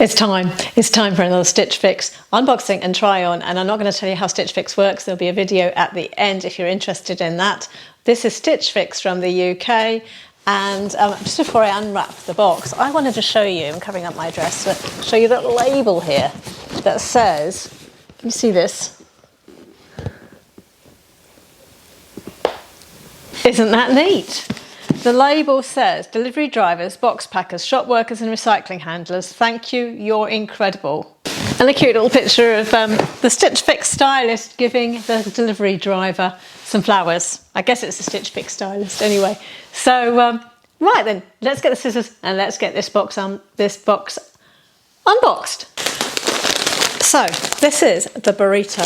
It's time. It's time for another Stitch Fix unboxing and try on, and I'm not going to tell you how Stitch Fix works. There'll be a video at the end if you're interested in that. This is Stitch Fix from the UK, and just before I unwrap the box, I wanted to show you, I'm covering up my address, to show you that label here that says, can you see this? Isn't that neat? The label says, delivery drivers, box packers, shop workers and recycling handlers, thank you, you're incredible. And a cute little picture of the Stitch Fix stylist giving the delivery driver some flowers. I guess it's the Stitch Fix stylist anyway. So, right then, let's get the scissors and let's get this box unboxed. So, this is the burrito.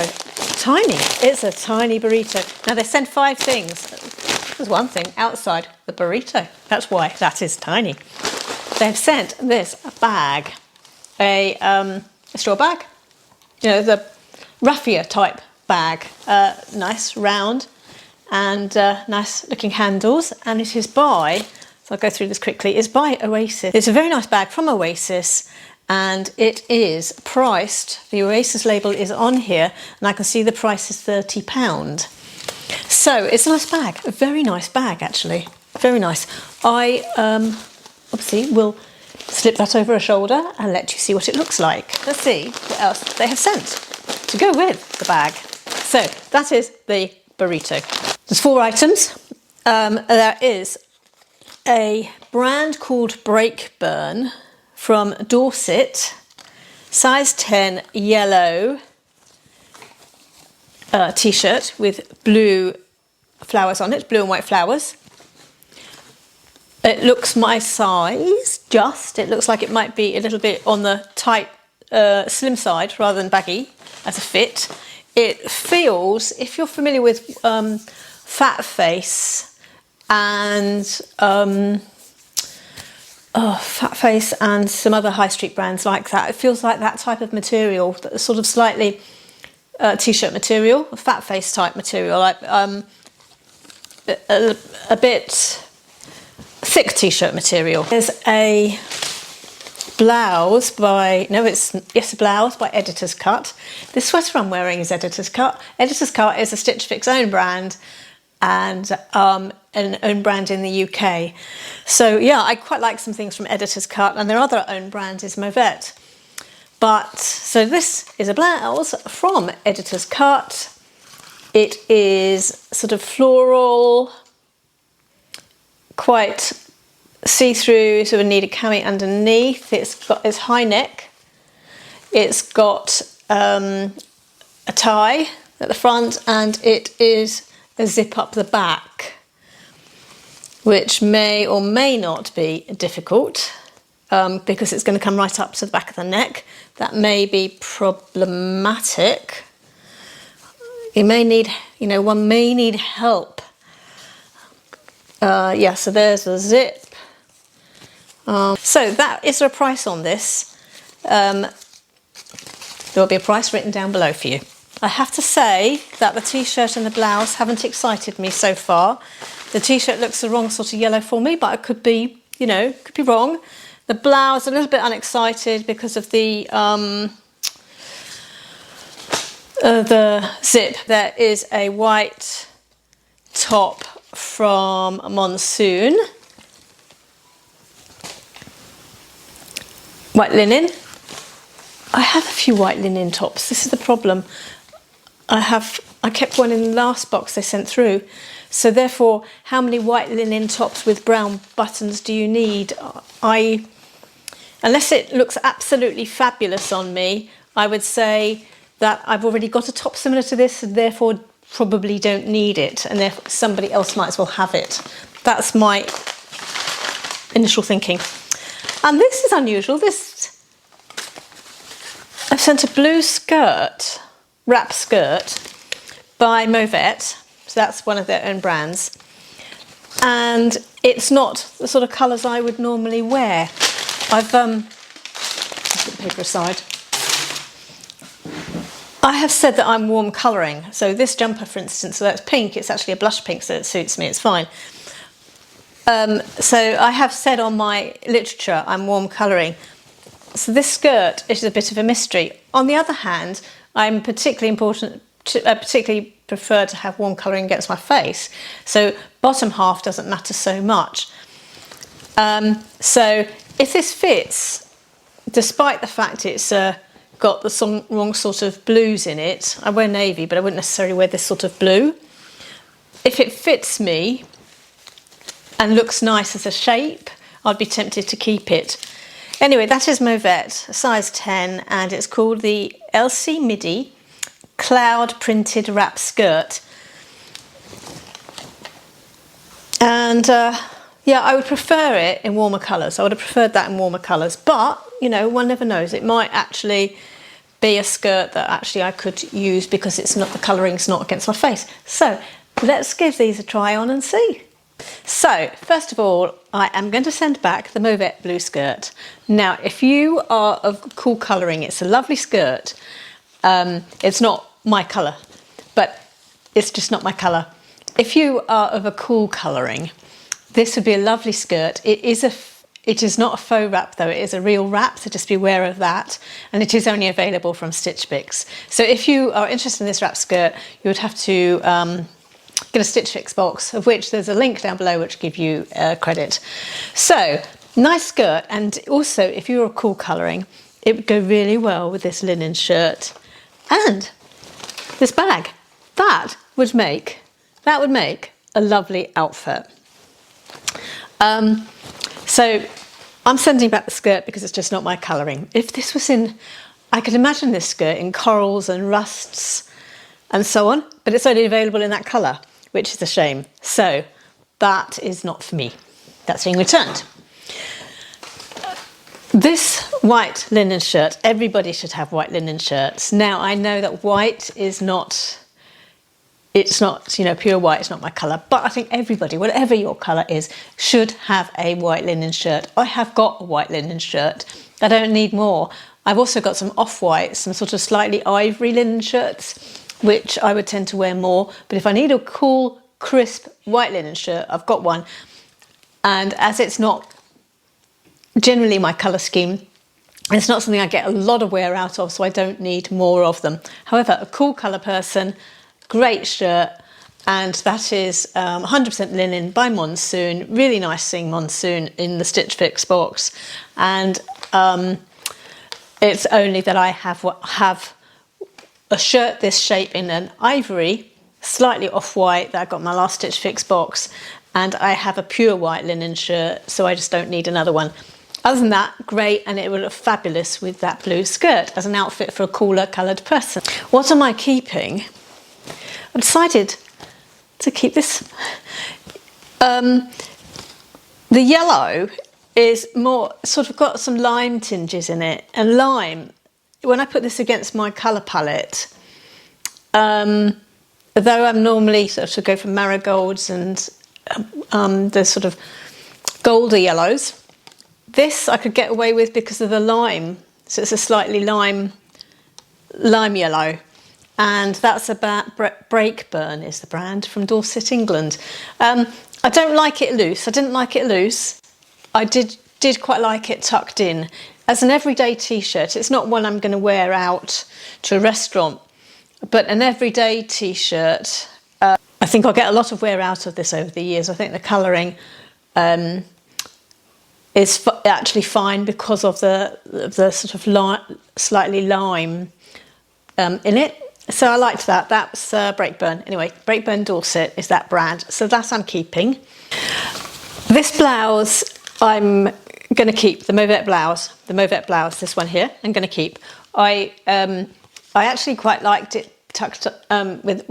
Tiny, it's a tiny burrito. Now they send 5 things. There's one thing outside the burrito. That's why that is tiny. They've sent this bag, a straw bag, you know, the raffia type bag, nice round and nice looking handles, and it is by, so I'll go through this quickly, it's by Oasis. It's a very nice bag from Oasis, and it is priced, the Oasis label is on here, and I can see the price is £30. So it's a nice bag, a very nice bag actually, very nice. I obviously will slip that over a shoulder and let you see what it looks like. Let's see what else they have sent to go with the bag. So that is the burrito. There's 4 items. There is a brand called Breakburn from Dorset, size 10 yellow t-shirt with blue flowers on it, blue and white flowers. It looks my size, it looks like it might be a little bit on the tight, slim side rather than baggy as a fit. It feels, if you're familiar with Fat Face and Fat Face and some other high street brands like that, it feels like that type of material, that sort of slightly t-shirt material, a Fat Face type material, like a bit thick t-shirt material. There's a blouse by, a blouse by Editor's Cut. This sweater I'm wearing is Editor's Cut. Editor's Cut is a Stitch Fix own brand and an own brand in the UK. So yeah, I quite like some things from Editor's Cut, and their other own brand is Mauvette. But, so this is a blouse from Editor's Cut. It is sort of floral, quite see-through, sort of need a cami underneath. It's high neck. It's got a tie at the front, and it is a zip up the back, which may or may not be difficult. Because it's going to come right up to the back of the neck. That may be problematic. You may need, one may need help. Yeah, so there's the zip. So is there a price on this? There will be a price written down below for you. I have to say that the t-shirt and the blouse haven't excited me so far. The t-shirt looks the wrong sort of yellow for me, but it could be, could be wrong. The blouse, a little bit unexcited because of the zip. There is a white top from Monsoon. White linen. I have a few white linen tops. This is the problem. I kept one in the last box they sent through. So therefore, how many white linen tops with brown buttons do you need? Unless it looks absolutely fabulous on me, I would say that I've already got a top similar to this, and therefore probably don't need it, and therefore somebody else might as well have it. That's my initial thinking. And this is unusual. I've sent a blue skirt, wrap skirt, by Mauvette. So that's one of their own brands. And it's not the sort of colours I would normally wear. I've put the paper aside. I have said that I'm warm colouring. So this jumper, for instance, so that's pink. It's actually a blush pink, so it suits me. It's fine. So I have said on my literature I'm warm colouring. So this skirt is a bit of a mystery. On the other hand, I'm particularly prefer to have warm colouring against my face. So bottom half doesn't matter so much. So if this fits, despite the fact it's got the wrong sort of blues in it, I wear navy, but I wouldn't necessarily wear this sort of blue. If it fits me and looks nice as a shape, I'd be tempted to keep it. Anyway, that is Mauvette, a size 10, and it's called the Elsie Midi Cloud Printed Wrap Skirt. And yeah, I would prefer it in warmer colours. I would have preferred that in warmer colours, but you know, one never knows. It might actually be a skirt that actually I could use because it's not, the colouring's not against my face. So let's give these a try on and see. So first of all, I am going to send back the Mauvette blue skirt. Now, if you are of cool colouring, it's a lovely skirt. It's not my colour, but it's just not my colour. If you are of a cool colouring, this would be a lovely skirt. It is not a faux wrap though, it is a real wrap, so just be aware of that. And it is only available from Stitch Fix. So if you are interested in this wrap skirt, you would have to get a Stitch Fix box, of which there's a link down below which give you credit. So, nice skirt, and also if you're a cool colouring, it would go really well with this linen shirt and this bag. That would make a lovely outfit. So I'm sending back the skirt because it's just not my colouring. If this was in, I could imagine this skirt in corals and rusts and so on, but it's only available in that colour, which is a shame. So that is not for me. That's being returned. This white linen shirt, everybody should have white linen shirts. Now I know that white is not, it's not, you know, pure white, it's not my colour, but I think everybody, whatever your colour is, should have a white linen shirt. I have got a white linen shirt. I don't need more. I've also got some off-white, some sort of slightly ivory linen shirts, which I would tend to wear more. But if I need a cool, crisp white linen shirt, I've got one. And as it's not generally my colour scheme, it's not something I get a lot of wear out of, so I don't need more of them. However, a cool colour person, great shirt, and that is 100% linen by Monsoon. Really nice seeing Monsoon in the Stitch Fix box. And it's only that I have a shirt this shape in an ivory, slightly off-white, that I got in my last Stitch Fix box, and I have a pure white linen shirt, so I just don't need another one. Other than that, great, and it will look fabulous with that blue skirt as an outfit for a cooler coloured person. What am I keeping? I've decided to keep this. The yellow is more, sort of got some lime tinges in it, and lime, when I put this against my colour palette, though I'm normally sort of go for marigolds and the sort of golder yellows, this I could get away with because of the lime. So it's a slightly lime yellow. And that's about Breakburn is the brand from Dorset, England. I don't like it loose. I didn't like it loose. I did quite like it tucked in. As an everyday t-shirt, it's not one I'm going to wear out to a restaurant, but an everyday t-shirt, I think I'll get a lot of wear out of this over the years. I think the colouring is actually fine because of the sort of slightly lime in it. So I liked that. That's Breakburn. Anyway, Breakburn Dorset is that brand. So that I'm keeping. This blouse I'm going to keep, the Mauvette blouse, this one here, I'm going to keep. I actually quite liked it tucked with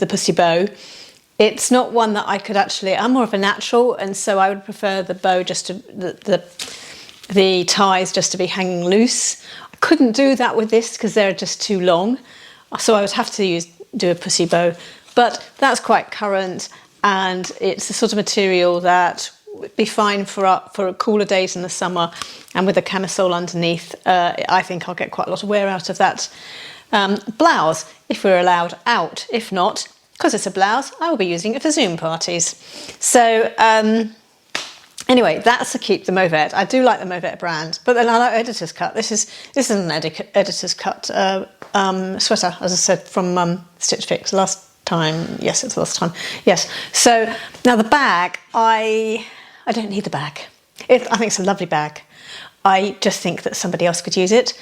the pussy bow. It's not one that I could actually, I'm more of a natural, and so I would prefer the bow just to, the ties just to be hanging loose. I couldn't do that with this because they're just too long. So I would have to do a pussy bow, but that's quite current, and it's the sort of material that would be fine for cooler days in the summer, and with a camisole underneath, I think I'll get quite a lot of wear out of that blouse if we're allowed out. If not, because it's a blouse, I will be using it for Zoom parties. So Anyway, that's to keep the Mauvette. I do like the Mauvette brand, but then I like Editor's Cut. This is an Editor's Cut sweater, as I said, from Stitch Fix last time. Yes, it's the last time. Yes. So now the bag, I don't need the bag. I think it's a lovely bag. I just think that somebody else could use it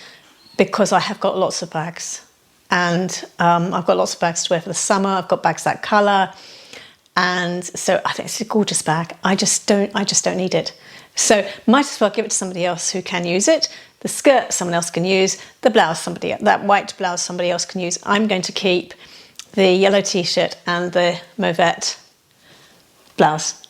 because I have got lots of bags, and I've got lots of bags to wear for the summer. I've got bags that colour. And so I think it's a gorgeous bag. I just don't need it. So might as well give it to somebody else who can use it. The skirt someone else can use. The blouse that white blouse somebody else can use. I'm going to keep the yellow t-shirt and the Mauvette blouse.